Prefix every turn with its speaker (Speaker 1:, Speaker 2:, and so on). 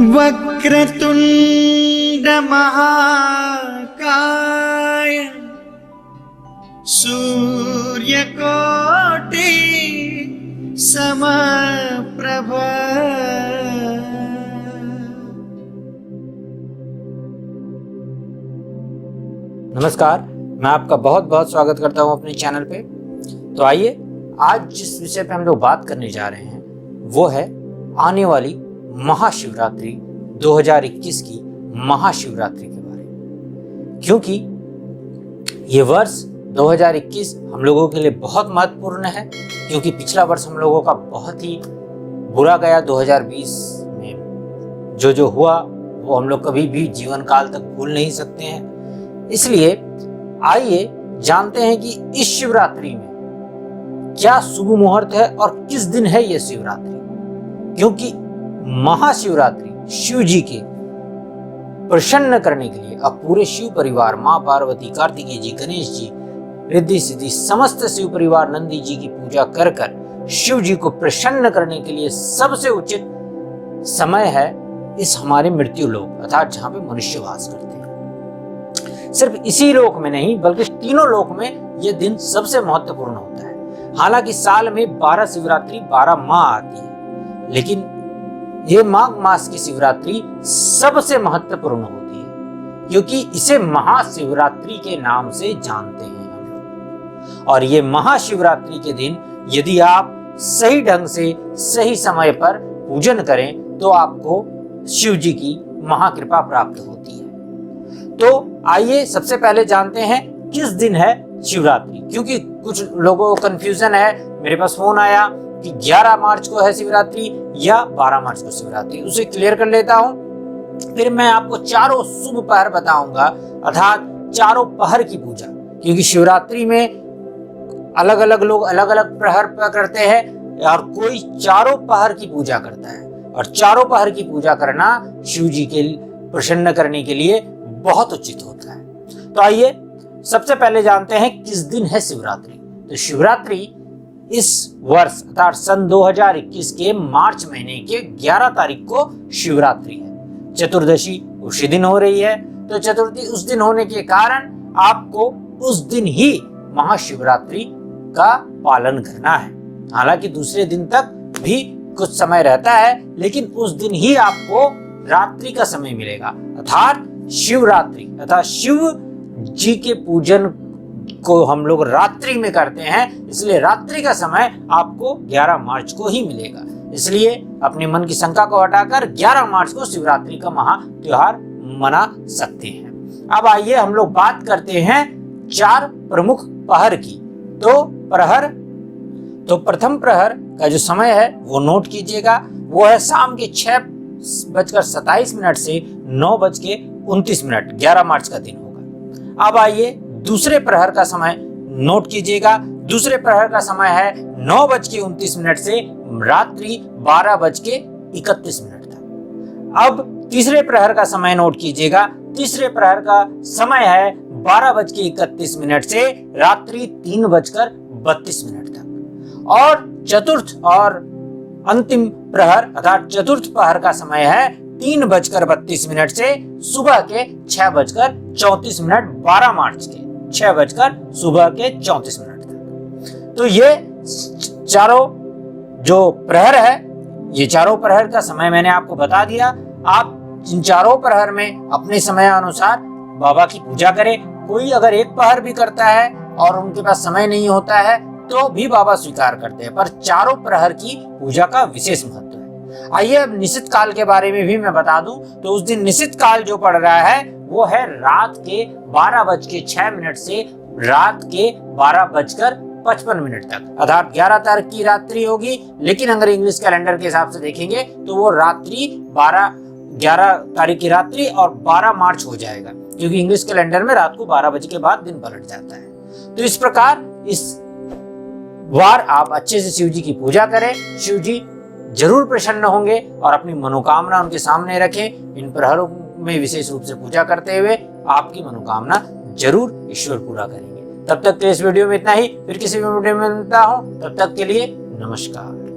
Speaker 1: वक्रतुंड महाकाय सूर्यकोटि समप्रभ।
Speaker 2: नमस्कार, मैं आपका बहुत बहुत स्वागत करता हूं अपने चैनल पे। तो आइए आज जिस विषय पे हम लोग बात करने जा रहे हैं वो है आने वाली महाशिवरात्रि 2021 की महाशिवरात्रि के बारे में। क्योंकि ये वर्ष 2021 हम लोगों के लिए बहुत महत्वपूर्ण है, क्योंकि पिछला वर्ष हम लोगों का बहुत ही बुरा गया। 2020 में जो हुआ वो हम लोग कभी भी जीवन काल तक भूल नहीं सकते हैं। इसलिए आइए जानते हैं कि इस शिवरात्रि में क्या शुभ मुहूर्त है और किस दिन है यह शिवरात्रि। क्योंकि महाशिवरात्रि शिव जी के प्रसन्न करने के लिए अब पूरे शिव परिवार, माँ पार्वती, कार्तिकेय जी, गणेश जी, रिद्धि सिद्धि समस्त शिव परिवार नंदी जी की पूजा कर कर शिव जी को प्रसन्न करने के लिए सबसे उचित समय है इस हमारे मृत्यु लोक, अर्थात जहाँ पे मनुष्य वास करते हैं। सिर्फ इसी लोक में नहीं बल्कि तीनों लोक में यह दिन सबसे महत्वपूर्ण होता है। हालांकि साल में 12 शिवरात्रि 12 माह आती है, लेकिन ये माघ मास की शिवरात्रि सबसे महत्वपूर्ण होती है, क्योंकि इसे महाशिवरात्रि के नाम से जानते हैं हम लोग। और ये महाशिवरात्रि के दिन यदि आप सही ढंग से सही समय पर पूजन करें तो आपको शिव जी की महाकृपा प्राप्त होती है। तो आइए सबसे पहले जानते हैं किस दिन है शिवरात्रि, क्योंकि कुछ लोगों को कंफ्यूजन है। मेरे पास फोन आया कि 11 मार्च को है शिवरात्रि या 12 मार्च को शिवरात्रि, उसे क्लियर कर लेता हूं। फिर मैं आपको चारों शुभ पहर बताऊंगा, अर्थात चारों पहर की पूजा, क्योंकि शिवरात्रि में अलग अलग लोग अलग अलग प्रहर करते हैं और कोई चारों पहर की पूजा करता है। और चारों पहर की पूजा करना शिव जी के प्रसन्न करने के लिए बहुत उचित होता है। तो आइए सबसे पहले जानते हैं किस दिन है शिवरात्रि। तो शिवरात्रि इस वर्ष अर्थात सन 2021 के मार्च महीने के 11 तारीख को शिवरात्रि है। चतुर्दशी उसी दिन हो रही है, तो चतुर्थी उस दिन होने के कारण आपको उस दिन ही महाशिवरात्रि का पालन करना है। हालांकि दूसरे दिन तक भी कुछ समय रहता है, लेकिन उस दिन ही आपको रात्रि का समय मिलेगा, अर्थात शिवरात्रि, अर्थात शिव जी के पूजन को हम लोग रात्रि में करते हैं, इसलिए रात्रि का समय आपको 11 मार्च को ही मिलेगा। इसलिए अपने मन की शंका को हटाकर 11 मार्च को शिवरात्रि का महा त्योहार मना सकते हैं। अब आइए हम लोग बात करते हैं 4 प्रमुख पहर की। तो प्रथम प्रहर का जो समय है वो नोट कीजिएगा, वो है शाम के 6:27 से 9:29, 11 मार्च का दिन होगा। अब आइए दूसरे प्रहर का समय नोट कीजिएगा। दूसरे प्रहर का समय है 9:29 से रात्रि 12:31 तक। अब तीसरे प्रहर का समय नोट कीजिएगा। तीसरे प्रहर का समय है 12:31 से रात्रि 3:32 तक। और चतुर्थ और अंतिम प्रहर अर्थात चतुर्थ प्रहर का समय है 3:32 से सुबह के 6:34, 12 मार्च के 6 सुबह के 34 तक। तो ये चारों जो प्रहर है, ये चारों प्रहर का समय मैंने आपको बता दिया। आप इन चारों प्रहर में अपने समय अनुसार बाबा की पूजा करें। कोई अगर एक प्रहर भी करता है और उनके पास समय नहीं होता है तो भी बाबा स्वीकार करते हैं, पर चारों प्रहर की पूजा का विशेष महत्व है। आइए अब निश्चित काल के बारे में भी मैं बता दूं। तो उस दिन निश्चित काल जो पड़ रहा है वो है रात के 12:06 से रात के 12:55 तक, अर्थात 11 तारीख की रात्रि होगी। लेकिन अगर इंग्लिश कैलेंडर के हिसाब से देखेंगे तो वो रात्रि 11 तारीख की रात्रि और 12 मार्च हो जाएगा, क्योंकि इंग्लिश कैलेंडर में रात को 12 बजे के बाद दिन पलट जाता है। तो इस प्रकार इस वार आप अच्छे से शिव जी की पूजा करें। शिव जी जरूर प्रसन्न होंगे और अपनी मनोकामना उनके सामने रखें। इन प्रहरों में विशेष रूप से पूजा करते हुए आपकी मनोकामना जरूर ईश्वर पूरा करेंगे। तब तक के इस वीडियो में इतना ही। फिर किसी वीडियो में मिलता हूं, तब तक के लिए नमस्कार।